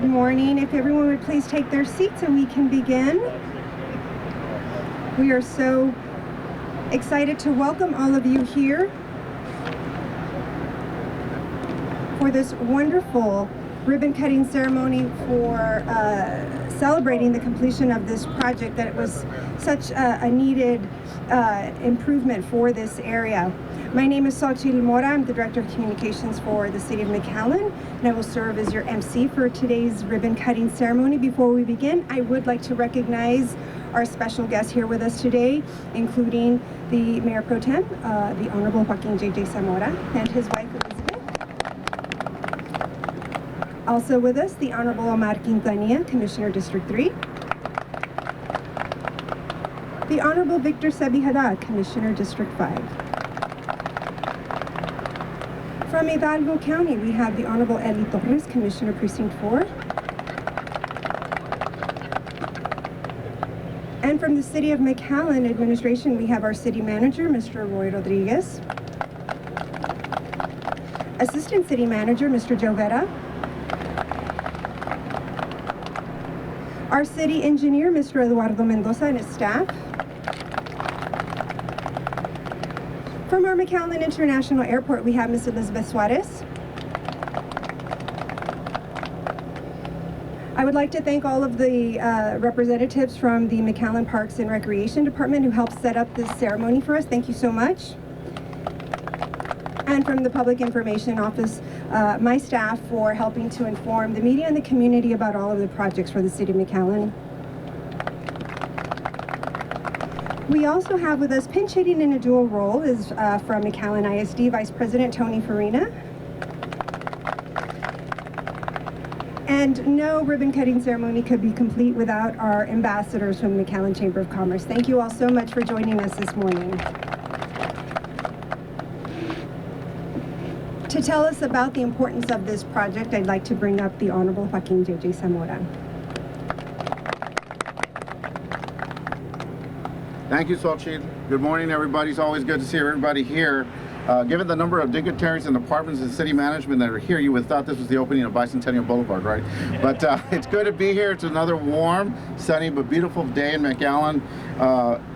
Good morning. If everyone would please take their seats and we can begin. We are so excited to welcome all of you here for this wonderful ribbon cutting ceremony for celebrating the completion of this project that was such a needed improvement for this area. My name is Xochitl Mora. I'm the Director of Communications for the City of McAllen, and I will serve as your MC for today's ribbon cutting ceremony. Before we begin, I would like to recognize our special guests here with us today, including the Mayor Pro Tem, the Honorable Joaquin J.J. Zamora, and his wife, Elizabeth. Also with us, the Honorable Omar Quintanilla, Commissioner District 3. The Honorable Victor Sebi Haddad, Commissioner District 5. From Hidalgo County, we have the Honorable Eli Torres, Commissioner Precinct 4. And from the City of McAllen Administration, we have our City Manager, Mr. Roy Rodriguez. Assistant City Manager, Mr. Joe Vera. Our City Engineer, Mr. Edwardo Mendoza, and his staff. From our McAllen International Airport, we have Ms. Elizabeth Suarez. I would like to thank all of the representatives from the McAllen Parks and Recreation Department who helped set up this ceremony for us. Thank you so much. And from the Public Information Office, my staff for helping to inform the media and the community about all of the projects for the City of McAllen. We also have with us pinch hitting in a dual role is from McAllen ISD Vice President Tony Farina. And no ribbon cutting ceremony could be complete without our ambassadors from the McAllen Chamber of Commerce. Thank you all so much for joining us this morning. To tell us about the importance of this project, I'd like to bring up the Honorable Joaquin J.J. Zamora. Thank you, Xochitl. Good morning, everybody. It's always good to see everybody here. Given the number of dignitaries and departments and city management that are here, you would have thought this was the opening of Bicentennial Boulevard, right? But it's good to be here. It's another warm, sunny, but beautiful day in McAllen.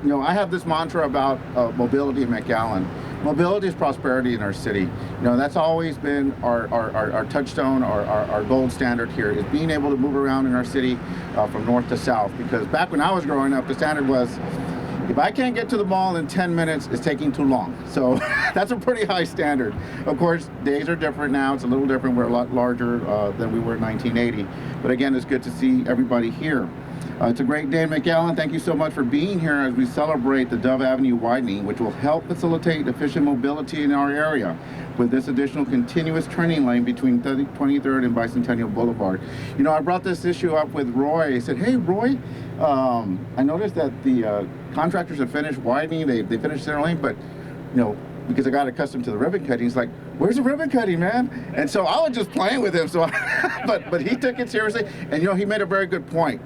You know, I have this mantra about mobility in McAllen. Mobility is prosperity in our city. You know, that's always been our touchstone, our gold standard here, is being able to move around in our city from north to south. Because back when I was growing up, the standard was, if I can't get to the mall in 10 minutes, it's taking too long. So that's a pretty high standard. Of course, days are different now. It's a little different. We're a lot larger than we were in 1980. But again, it's good to see everybody here. It's a great day in McAllen. Thank you so much for being here as we celebrate the Dove Avenue Widening, which will help facilitate efficient mobility in our area with this additional continuous turning lane between 23rd and Bicentennial Boulevard. You know, I brought this issue up with Roy. I said, hey, Roy, I noticed that the contractors have finished widening. They finished their lane, but, you know, because I got accustomed to the ribbon cutting, he's like, where's the ribbon cutting, man? And so I was just playing with him. So, but he took it seriously. And, you know, he made a very good point.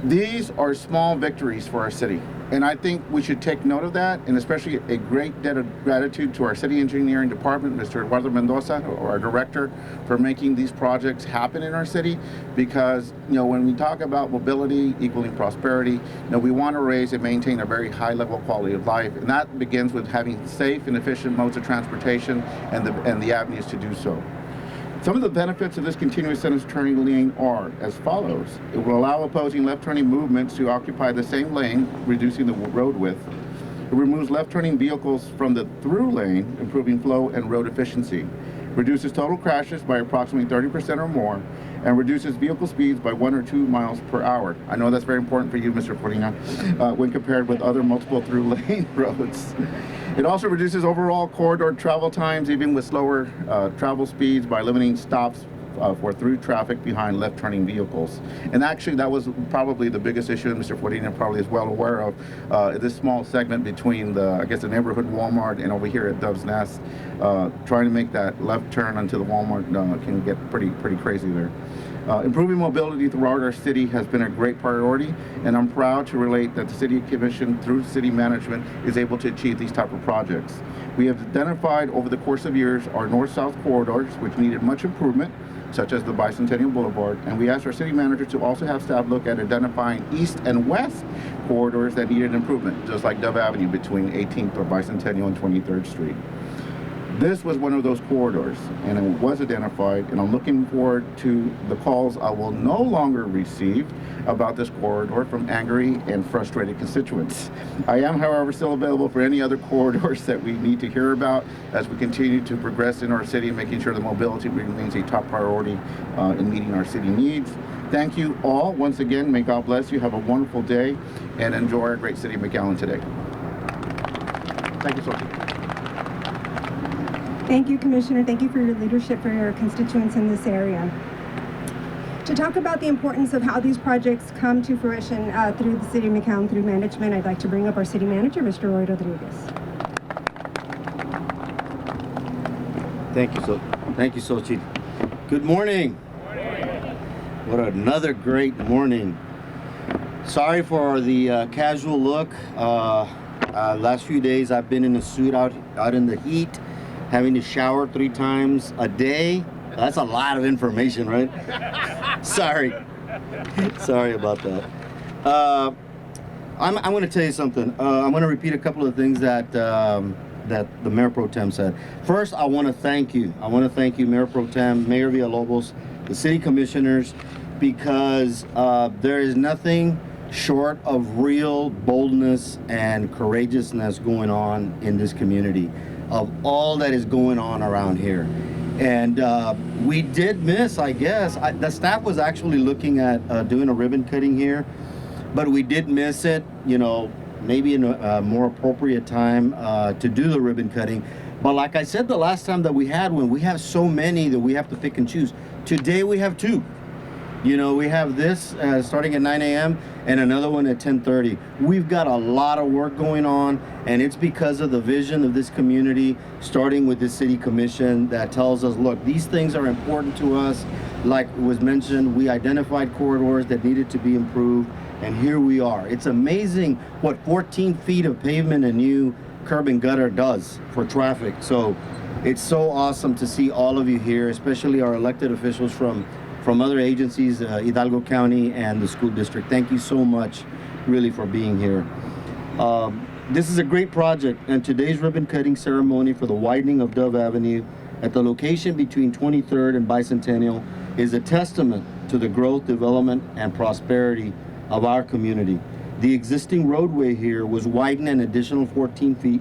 These are small victories for our city, and I think we should take note of that, and especially a great debt of gratitude to our city engineering department, Mr. Edwardo Mendoza, our director, for making these projects happen in our city. Because, you know, when we talk about mobility equaling prosperity, you know, we want to raise and maintain a very high level of quality of life, and that begins with having safe and efficient modes of transportation and the avenues to do so. Some of the benefits of this continuous center turning lane are as follows. It will allow opposing left turning movements to occupy the same lane, reducing the road width. It removes left turning vehicles from the through lane, improving flow and road efficiency. Reduces total crashes by approximately 30% or more, and reduces vehicle speeds by 1 or 2 miles per hour. I know that's very important for you, Mr. Farina, when compared with other multiple through lane roads. It also reduces overall corridor travel times, even with slower travel speeds, by limiting stops for through traffic behind left turning vehicles. And actually that was probably the biggest issue, and Mr. Farina probably is well aware of, this small segment between the neighborhood Walmart and over here at Dove's Nest. Trying to make that left turn onto the Walmart can get pretty crazy there. Improving mobility throughout our city has been a great priority, and I'm proud to relate that the City Commission, through city management, is able to achieve these type of projects. We have identified over the course of years our north-south corridors, which needed much improvement, such as the Bicentennial Boulevard, and we asked our city manager to also have staff look at identifying east and west corridors that needed improvement, just like Dove Avenue between 18th or Bicentennial and 23rd Street. This was one of those corridors, and it was identified, and I'm looking forward to the calls I will no longer receive about this corridor from angry and frustrated constituents. I am, however, still available for any other corridors that we need to hear about as we continue to progress in our city and making sure that mobility remains a top priority in meeting our city needs. Thank you all once again. May God bless you. Have a wonderful day and enjoy our great city of McAllen today. Thank you so much. Thank you, Commissioner. Thank you for your leadership for your constituents in this area. To talk about the importance of how these projects come to fruition through the City of McAllen, through management, I'd like to bring up our City Manager, Mr. Roy Rodriguez. Thank you, Xochitl. Good morning. What another great morning. Sorry for the casual look. Last few days I've been in a suit out in the heat, having to shower 3 times a day. That's a lot of information, right? Sorry about that. I'm going to tell you something. I'm going to repeat a couple of things that the Mayor Pro Tem said. First, I want to thank you. Mayor Pro Tem, Mayor Villalobos, the City Commissioners, because there is nothing short of real boldness and courageousness going on in this community, of all that is going on around here. And we did miss, I guess. The staff was actually looking at doing a ribbon cutting here, but we did miss it, you know, maybe in a more appropriate time to do the ribbon cutting. But like I said the last time that we had one, we have so many that we have to pick and choose. Today we have 2. You know, we have this starting at 9 a.m. and another one at 10:30. We've got a lot of work going on, and it's because of the vision of this community, starting with the City Commission, that tells us, look, these things are important to us. Like was mentioned, we identified corridors that needed to be improved, and here we are. It's amazing what 14 feet of pavement and new curb and gutter does for traffic. So it's so awesome to see all of you here, especially our elected officials from other agencies, Hidalgo County and the school district. Thank you so much, really, for being here. This is a great project, and today's ribbon cutting ceremony for the widening of Dove Avenue at the location between 23rd and Bicentennial is a testament to the growth, development, and prosperity of our community. The existing roadway here was widened an additional 14 feet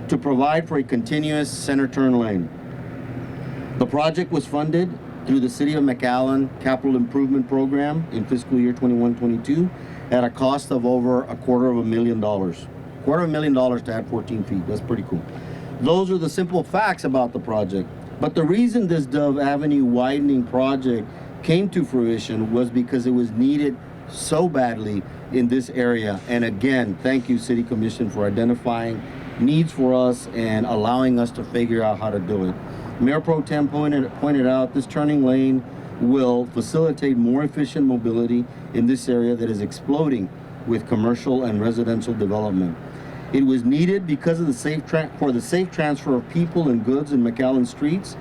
to provide for a continuous center turn lane. The project was funded through the City of McAllen Capital Improvement Program in fiscal year 21-22 at a cost of over $250,000. $250,000 to add 14 feet. That's pretty cool. Those are the simple facts about the project. But the reason this Dove Avenue Widening Project came to fruition was because it was needed so badly in this area. And again, thank you, City Commission, for identifying needs for us and allowing us to figure out how to do it. Mayor Pro Tem pointed out this turning lane will facilitate more efficient mobility in this area that is exploding with commercial and residential development. It was needed because of the safe transfer of people and goods in McAllen streets,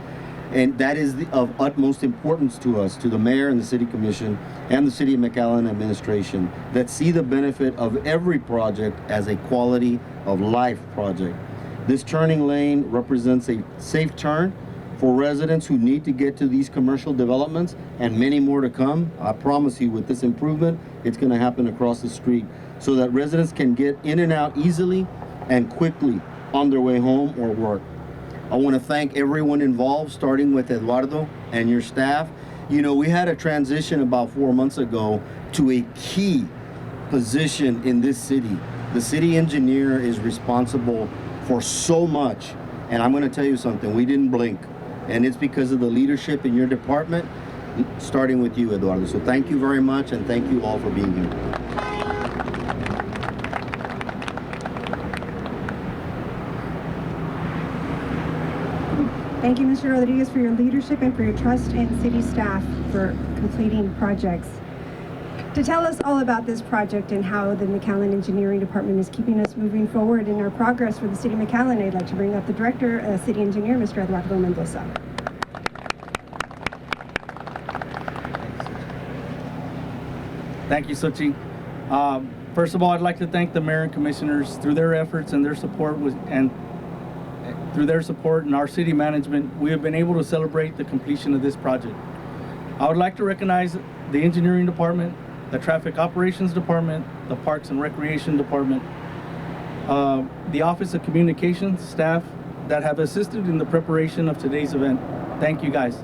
and that is of utmost importance to us, to the mayor and the City Commission and the City of McAllen administration, that see the benefit of every project as a quality of life project. This turning lane represents a safe turn for residents who need to get to these commercial developments, and many more to come. I promise you, with this improvement, it's going to happen across the street so that residents can get in and out easily and quickly on their way home or work. I want to thank everyone involved, starting with Edwardo and your staff. You know, we had a transition about 4 months ago to a key position in this city. The city engineer is responsible for so much, and I'm going to tell you something, we didn't blink, and it's because of the leadership in your department, starting with you, Edwardo. So thank you very much, and thank you all for being here. Thank you, Mr. Rodriguez, for your leadership and for your trust in city staff for completing projects. To tell us all about this project and how the McAllen Engineering Department is keeping us moving forward in our progress for the City of McAllen, I'd like to bring up the Director, City Engineer, Mr. Edwardo Mendoza. Thank you, Sochi. First of all, I'd like to thank the mayor and commissioners. Through their efforts and their support and our city management, we have been able to celebrate the completion of this project. I would like to recognize the engineering department, the traffic operations department, the parks and recreation department, the office of communications staff that have assisted in the preparation of today's event. Thank you guys.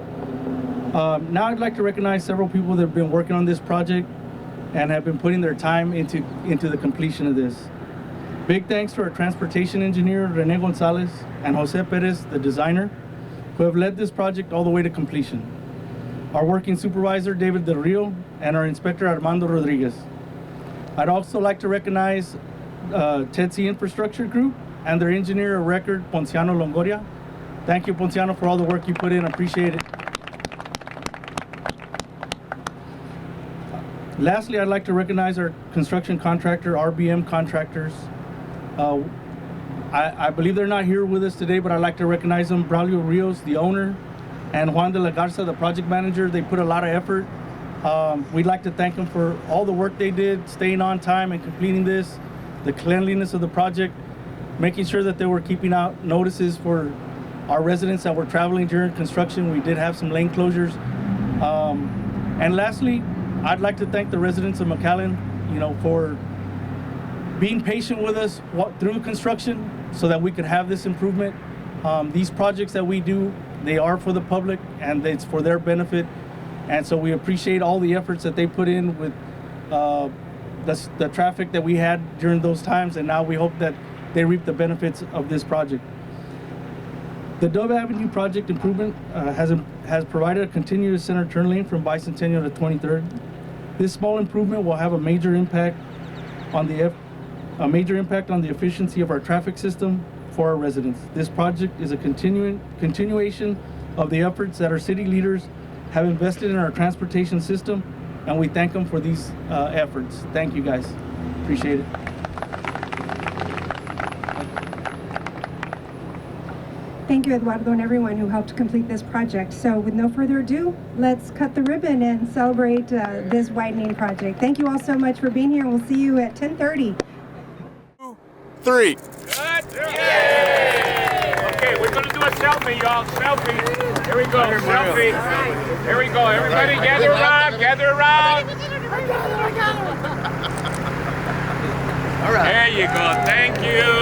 Now I'd like to recognize several people that have been working on this project and have been putting their time into the completion of this. Big thanks to our transportation engineer, Rene Gonzalez, and Jose Perez, the designer, who have led this project all the way to completion. Our working supervisor, David Del Rio, and our inspector, Armando Rodriguez. I'd also like to recognize Tetsi Infrastructure Group and their engineer of record, Ponciano Longoria. Thank you, Ponciano, for all the work you put in. Appreciate it. Lastly, I'd like to recognize our construction contractor, Rbm Contractors. I believe they're not here with us today, but I'd like to recognize them. Braulio Rios, the owner, and Juan de la Garza, the project manager. They put a lot of effort. We'd like to thank them for all the work they did, staying on time and completing this, the cleanliness of the project, making sure that they were keeping out notices for our residents that were traveling during construction. We did have some lane closures. And lastly, I'd like to thank the residents of McAllen, for being patient with us through construction so that we could have this improvement. These projects that we do, they are for the public and it's for their benefit. And so we appreciate all the efforts that they put in with the traffic that we had during those times. And now we hope that they reap the benefits of this project. The Dove Avenue project improvement has provided a continuous center turn lane from Bicentennial to 23rd. This small improvement will have a major impact on the efficiency of our traffic system for our residents. This project is a continuation of the efforts that our city leaders have invested in our transportation system, and we thank them for these efforts. Thank you guys. Appreciate it. Thank you, Eduardo, and everyone who helped complete this project. So with no further ado, let's cut the ribbon and celebrate this widening project. Thank you all so much for being here. We'll see you at 10:30. 2, 3. Good? Yay! Okay, we're going to do a selfie, y'all. Selfie. Here we go. Selfie. Here we go. Everybody gather around. Gather around. All right. There you go. Thank you.